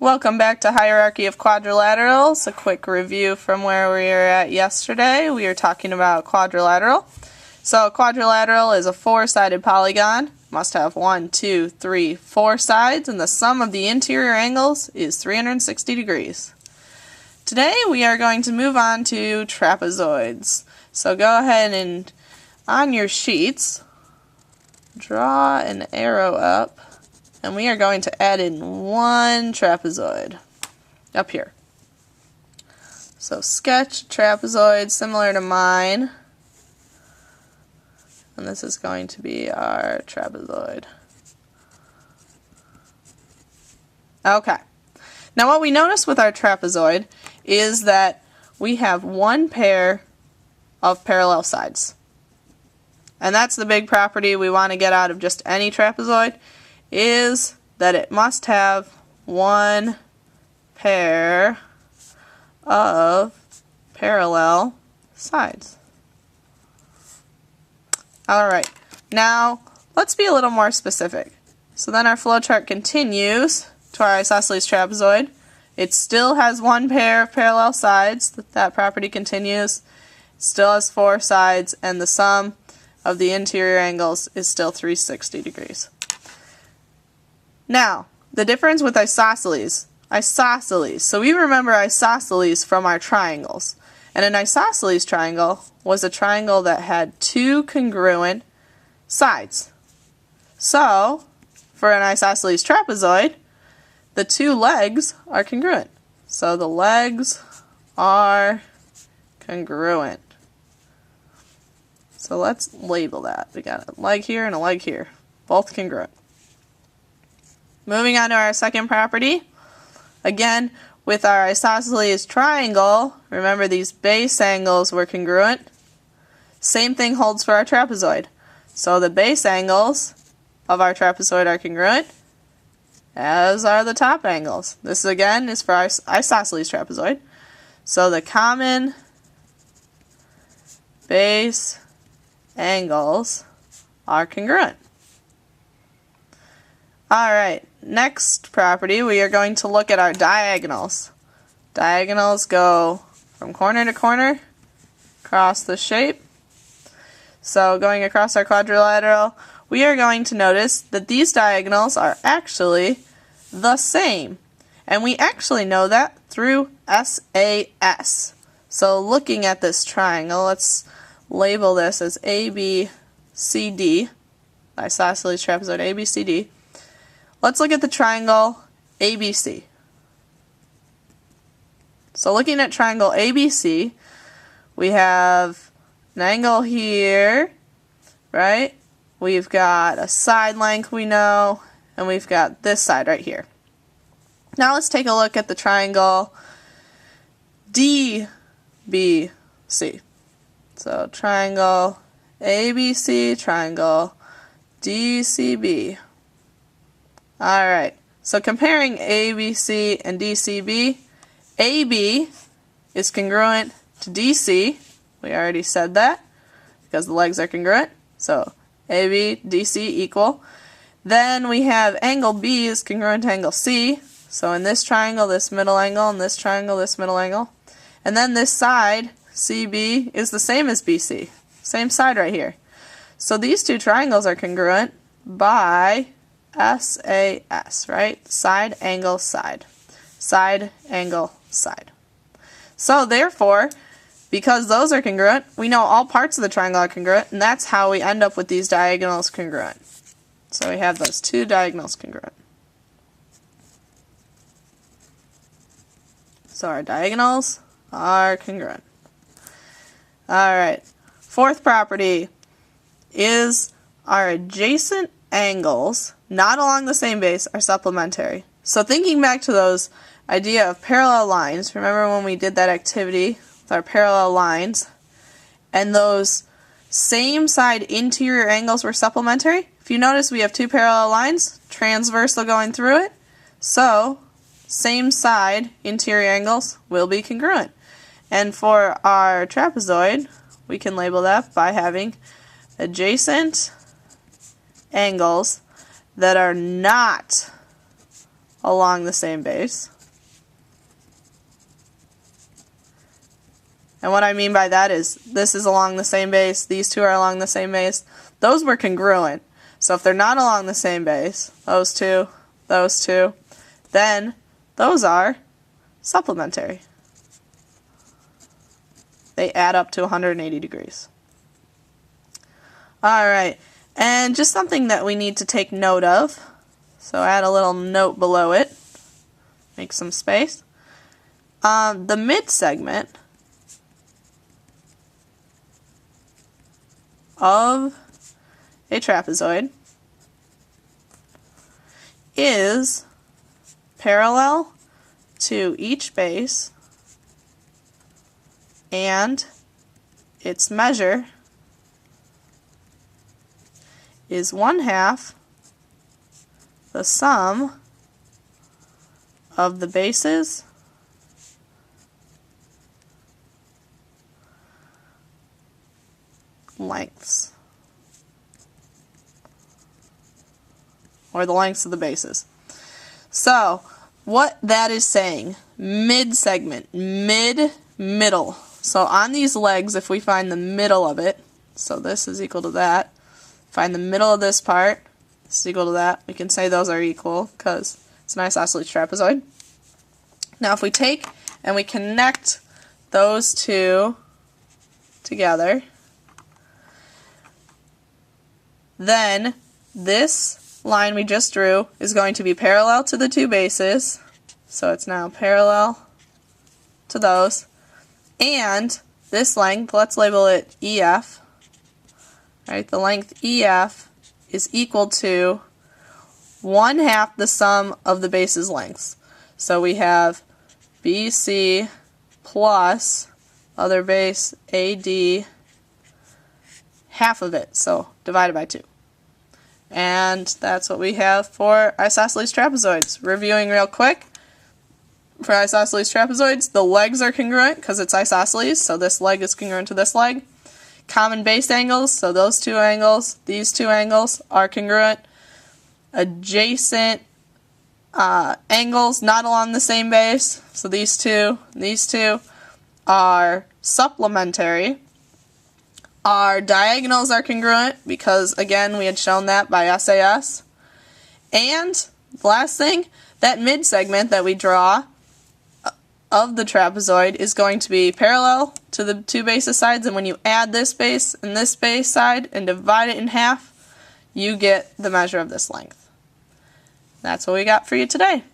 Welcome back to Hierarchy of Quadrilaterals. A quick review from where we were at yesterday. We were talking about quadrilateral. So a quadrilateral is a four-sided polygon. Must have 1, 2, 3, 4 sides, and the sum of the interior angles is 360 degrees. Today we are going to move on to trapezoids. So go ahead and on your sheets, draw an arrow up. And we are going to add in one trapezoid up here. So sketch a trapezoid similar to mine. And this is going to be our trapezoid. Okay. Now what we notice with our trapezoid is that we have one pair of parallel sides. And that's the big property we want to get out of just any trapezoid, is that it must have one pair of parallel sides. Alright, now let's be a little more specific. So then our flowchart continues to our isosceles trapezoid. It still has one pair of parallel sides. That property continues. It still has 4 sides, and the sum of the interior angles is still 360 degrees. Now, the difference with isosceles. So we remember isosceles from our triangles. And an isosceles triangle was a triangle that had 2 congruent sides. So, for an isosceles trapezoid, the 2 legs are congruent. So the legs are congruent. So let's label that. We got a leg here and a leg here. Both congruent. Moving on to our second property. Again, with our isosceles triangle, remember these base angles were congruent. Same thing holds for our trapezoid. So the base angles of our trapezoid are congruent, as are the top angles. This again is for our isosceles trapezoid. So the common base angles are congruent. Alright, next property, we are going to look at our diagonals. Diagonals go from corner to corner across the shape. So going across our quadrilateral, we are going to notice that these diagonals are actually the same. And we actually know that through SAS. So looking at this triangle, let's label this as ABCD, isosceles trapezoid ABCD. Let's look at the triangle ABC. So looking at triangle ABC, we have an angle here, right? We've got a side length we know, and we've got this side right here. Now let's take a look at the triangle DBC. So triangle ABC, triangle DCB. Alright, so comparing ABC and DCB, AB is congruent to DC. We already said that because the legs are congruent. So AB, DC equal. Then we have angle B is congruent to angle C. So in this triangle, this middle angle, and this triangle, this middle angle. And then this side, CB, is the same as BC. Same side right here. So these two triangles are congruent by SAS, right? Side, angle, side. Side, angle, side. So therefore, because those are congruent, we know all parts of the triangle are congruent, and that's how we end up with these diagonals congruent. So we have those 2 diagonals congruent. So our diagonals are congruent. Alright, fourth property is our adjacent angles, not along the same base, are supplementary. So thinking back to those idea of parallel lines, remember when we did that activity with our parallel lines, and those same side interior angles were supplementary? If you notice, we have 2 parallel lines, transversal going through it, so same side interior angles will be congruent. And for our trapezoid, we can label that by having adjacent angles that are not along the same base. And what I mean by that is this is along the same base, these two are along the same base. Those were congruent. So if they're not along the same base, those two, then those are supplementary. They add up to 180 degrees. Alright, and just something that we need to take note of. So add a little note below it. Make some space. The mid segment of a trapezoid is parallel to each base, and its measure is 1/2 the sum of the bases lengths, or the lengths of the bases. So what that is saying, mid-segment, middle. So on these legs, if we find the middle of it, so this is equal to that, find the middle of this part, this is equal to that, we can say those are equal because it's an isosceles trapezoid. Now if we take and we connect those two together, then this line we just drew is going to be parallel to the two bases, so it's now parallel to those, and this length, let's label it EF, right? The length EF is equal to 1/2 the sum of the bases lengths. So we have BC plus other base AD, half of it, so divided by 2. And that's what we have for isosceles trapezoids. Reviewing real quick, for isosceles trapezoids, the legs are congruent because it's isosceles, so this leg is congruent to this leg. Common base angles, so those two angles, these two angles are congruent. Adjacent angles not along the same base, so these two are supplementary. Our diagonals are congruent because, again, we had shown that by SAS. And the last thing, that mid-segment that we draw of the trapezoid is going to be parallel to the two bases sides, and when you add this base and this base side and divide it in half, you get the measure of this length. That's what we got for you today.